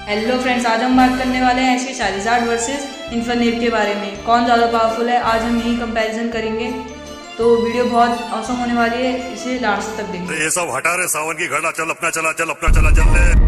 Hello friends, आज हम बात करने वाले हैं ऐसे चालीजार्ड वर्सेस इन्फिनिट के बारे में। कौन ज़्यादा पावरफुल है, आज हम यही कंपैरिजन करेंगे। तो वीडियो बहुत औसम होने वाली है, इसे लास्ट तक देखिए। ये सब हटा रहे सावन की घड़ा, चल अपना चला, चल अपना चला, चल ले।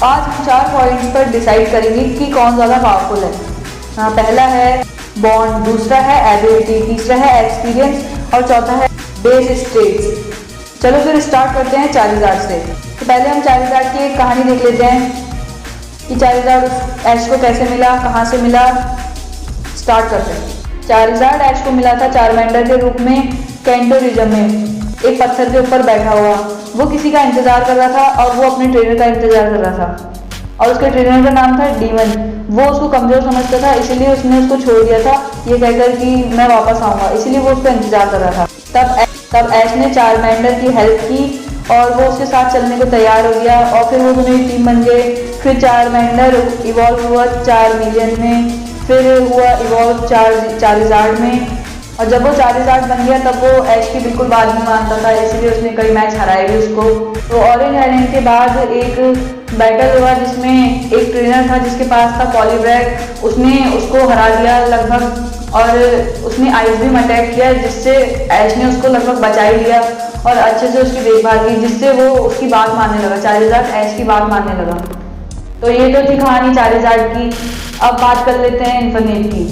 आज हम 4 पॉइंट्स पर डिसाइड करेंगे कि कौन ज़्यादा पावरफुल है। पहला है बॉन्ड, दूसरा है एबिलिटी, तीसरा है एक्सपीरियंस और चौथा है बेस स्टेट्स। चलो फिर स्टार्ट करते हैं चालीजार्ड से। तो पहले हम चालीजार्ड की एक कहानी देख लेते हैं कि चालीजार्ड ऐश को कैसे मिला, कहाँ से मिला। स्टार्ट करते हैं। चालीजार्ड ऐश को मिला था चारमेंडर के रूप में कैंटो रीजन में, एक पत्थर के ऊपर बैठा हुआ। वो किसी का इंतजार कर रहा था और वो अपने ट्रेनर का इंतजार कर रहा था और उसके ट्रेनर का नाम था डीमन। वो उसको कमजोर समझता था, इसीलिए उसने उसको छोड़ दिया था ये कहकर कि मैं वापस आऊंगा, इसीलिए वो उसका इंतजार कर रहा था। तब ऐश ने चारमेंडर की हेल्प की और वो उसके साथ चलने को तैयार हो गया और फिर वो दोनों एक टीम बन गए। फिर चारमेंडर इवॉल्व हुआ 4 मिलियन में, फिर हुआ इवॉल्व चालीजार्ड में। और जब वो चालीजार्ड बन गया तब वो ऐश की बिल्कुल बात नहीं मानता था, इसलिए उसने कई मैच हराए भी उसको। तो ऑरेंज आइलैंड के बाद एक बैटल हुआ जिसमें एक ट्रेनर था जिसके पास था पॉलीब्रैक, उसने उसको हरा दिया लगभग और उसने आइस बीम अटैक किया जिससे ऐश ने उसको लगभग बचा ही लिया और अच्छे से उसकी देखभाल की, जिससे वो उसकी बात मानने लगा। चालीजार्ड ऐश की बात मानने लगा। तो ये तो थी कहानी चालीजार्ड की। अब बात कर लेते हैं इन्फिनिट की।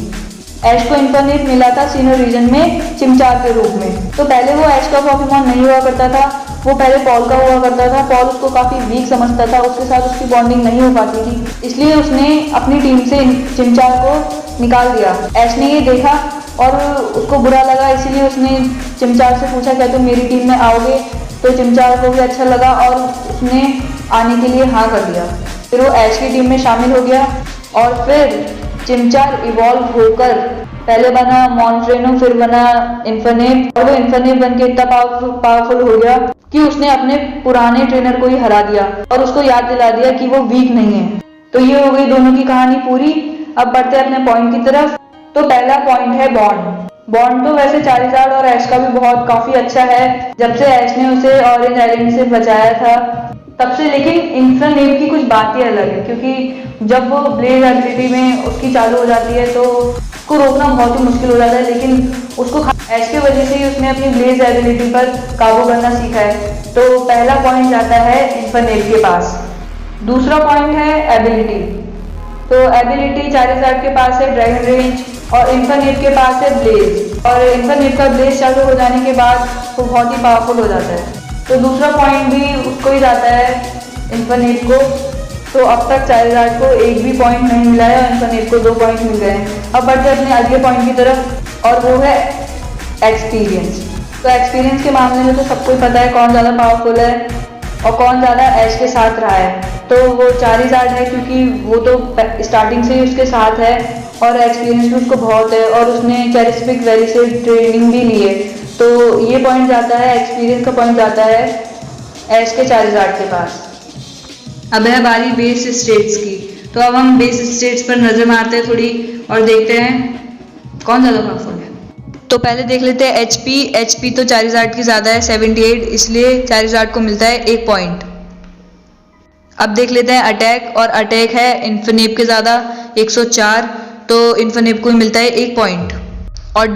ऐश को इन्फिनिट मिला था सीनो रीजन में चिमचार के रूप में। तो पहले वो ऐश का पॉकीमॉन नहीं हुआ करता था, वो पहले पॉल का हुआ करता था। पॉल उसको काफ़ी वीक समझता था, उसके साथ उसकी बॉन्डिंग नहीं हो पाती थी, इसलिए उसने अपनी टीम से चिमचार को निकाल दिया। ऐश ने ये देखा और उसको बुरा लगा, इसीलिए उसने चिमचार से पूछा क्या तुम मेरी टीम में आओगे। तो चिमचार को भी अच्छा लगा और उसने आने के लिए हाँ कर दिया। फिर वो ऐश की टीम में शामिल हो गया और फिर चिमचार इवॉल्व होकर पहले बना मॉन्ट्रेनो, फिर बना इन्फिनिट और वो इन्फिनिट बनके इतना पावरफुल हो गया कि उसने अपने पुराने ट्रेनर को ही हरा दिया और उसको याद दिला दिया कि वो वीक नहीं है। तो ये हो गई दोनों की कहानी पूरी। अब बढ़ते हैं अपने पॉइंट की तरफ। तो पहला पॉइंट है बॉन्ड। बॉन्ड तो वैसे चालीजार्ड और ऐश का भी काफी अच्छा है, जब से ऐश ने उसे ऑरेंज आइलैंड से बचाया था तब से। लेकिन इन्फिनिट की कुछ बात ही अलग है, क्योंकि जब वो ब्लेज एबिलिटी में उसकी चालू हो जाती है तो उसको रोकना बहुत ही मुश्किल हो जाता है, लेकिन उसको ऐश की वजह से ही उसने अपनी ब्लेज एबिलिटी पर काबू करना सीखा है। तो पहला पॉइंट जाता है इन्फिनिट के पास। दूसरा पॉइंट है एबिलिटी। तो एबिलिटी चालीजार्ड के पास है ड्रैगन रेंज और इन्फिनिट के पास है ब्लेज, और इन्फिनिट का ब्लेज चालू हो जाने के बाद वो बहुत ही पावरफुल हो जाता है। तो दूसरा पॉइंट भी उसको ही जाता है, इन्फिनिट को। तो अब तक चालीजार्ड को एक भी पॉइंट नहीं मिला है और इन्फिनिट को 2 पॉइंट मिल गए हैं। अब बढ़ते हैं अपने अगले पॉइंट की तरफ और वो है एक्सपीरियंस। तो एक्सपीरियंस के मामले में तो सबको पता है कौन ज़्यादा पावरफुल है और कौन ज़्यादा ऐश के साथ रहा है। तो वो चालीजार्ड है, क्योंकि वो तो स्टार्टिंग से ही उसके साथ है और एक्सपीरियंस भी उसको बहुत है और उसने कैरिस्पिक वैली से ट्रेनिंग भी ली है। तो ये पॉइंट जाता है, एक्सपीरियंस का पॉइंट जाता है ऐश के चालीजार्ड के पास। अब है बारी बेस स्टेट्स की। तो अब हम बेस स्टेट्स पर नजर मारते हैं थोड़ी और देखते हैं कौन ज़्यादा पावरफुल है। तो पहले देख लेते हैं एचपी। एचपी तो चालीजार्ड की ज़्यादा है 78, इसलिए चालीजार्ड को मिलता है 1 पॉइंट। अब देख लेते हैं अटैक, और अटैक है इन्फिनिट के ज़्यादा 104, तो इन्फिनिट को मिलता है 1 पॉइंट। और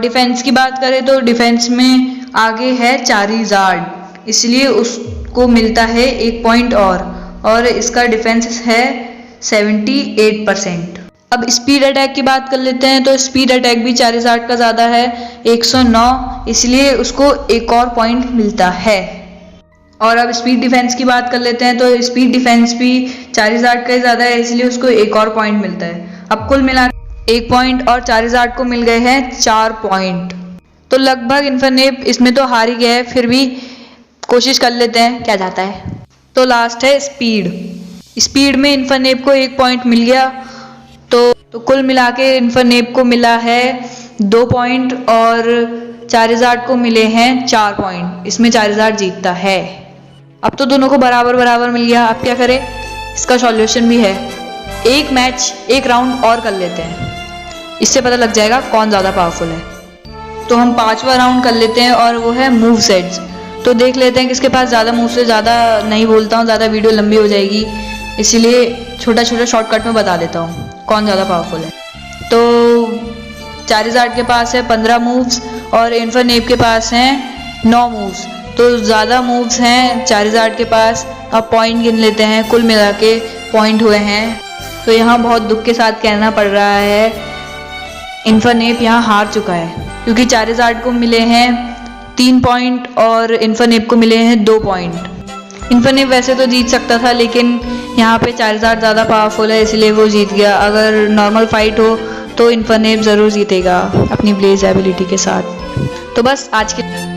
डिफेंस की बात करें तो डिफेंस में आगे है चालीजार्ड, इसलिए उसको मिलता है 1 पॉइंट और इसका डिफेंस है 78%। अब स्पीड अटैक की बात कर लेते हैं। तो स्पीड अटैक भी चालीजार्ड का ज़्यादा है 109, इसलिए उसको 1 और पॉइंट मिलता है। और अब स्पीड डिफेंस की बात कर लेते हैं। तो स्पीड डिफेंस भी चालीजार्ड का ज़्यादा है, इसलिए उसको 1 और पॉइंट मिलता है। अब कुल मिला 1 पॉइंट और चालीजार्ड को मिल गए हैं 4 पॉइंट। तो लगभग इन्फिनिट इसमें तो हार ही गया है, फिर भी कोशिश कर लेते हैं क्या जाता है। तो लास्ट है स्पीड। स्पीड में इन्फिनिट को 1 पॉइंट मिल गया, तो कुल मिला के इन्फिनिट को मिला है 2 पॉइंट और चालीजार्ड को मिले हैं 4 पॉइंट। इसमें चालीजार्ड जीतता है। अब तो दोनों को बराबर बराबर मिल गया। अब क्या करें, इसका सॉल्यूशन भी है। एक मैच, एक राउंड और कर लेते हैं, इससे पता लग जाएगा कौन ज़्यादा पावरफुल है। तो हम 5वां राउंड कर लेते हैं और वो है मूव सेट्स। तो देख लेते हैं किसके पास ज़्यादा मूव से। ज़्यादा नहीं बोलता हूँ, ज़्यादा वीडियो लंबी हो जाएगी, इसीलिए छोटा छोटा शॉर्टकट में बता देता हूँ कौन ज़्यादा पावरफुल है। तो चारिज़ार्ड के पास है 15 मूव्स और इन्फरनेप के पास हैं 9 मूव्स। तो ज़्यादा मूव्स हैं चारिज़ार्ड के पास। अब पॉइंट गिन लेते हैं, कुल मिला के पॉइंट हुए हैं। तो यहाँ बहुत दुख के साथ कहना पड़ रहा है, इन्फरनेप यहाँ हार चुका है, क्योंकि चारिज़ार्ड को मिले हैं 3 पॉइंट और इन्फरनेप को मिले हैं 2 पॉइंट। इन्फरनेप वैसे तो जीत सकता था, लेकिन यहाँ पे चारिज़ार्ड ज़्यादा पावरफुल है, इसलिए वो जीत गया। अगर नॉर्मल फाइट हो तो इन्फरनेप ज़रूर जीतेगा अपनी ब्लेज एबिलिटी के साथ। तो बस आज के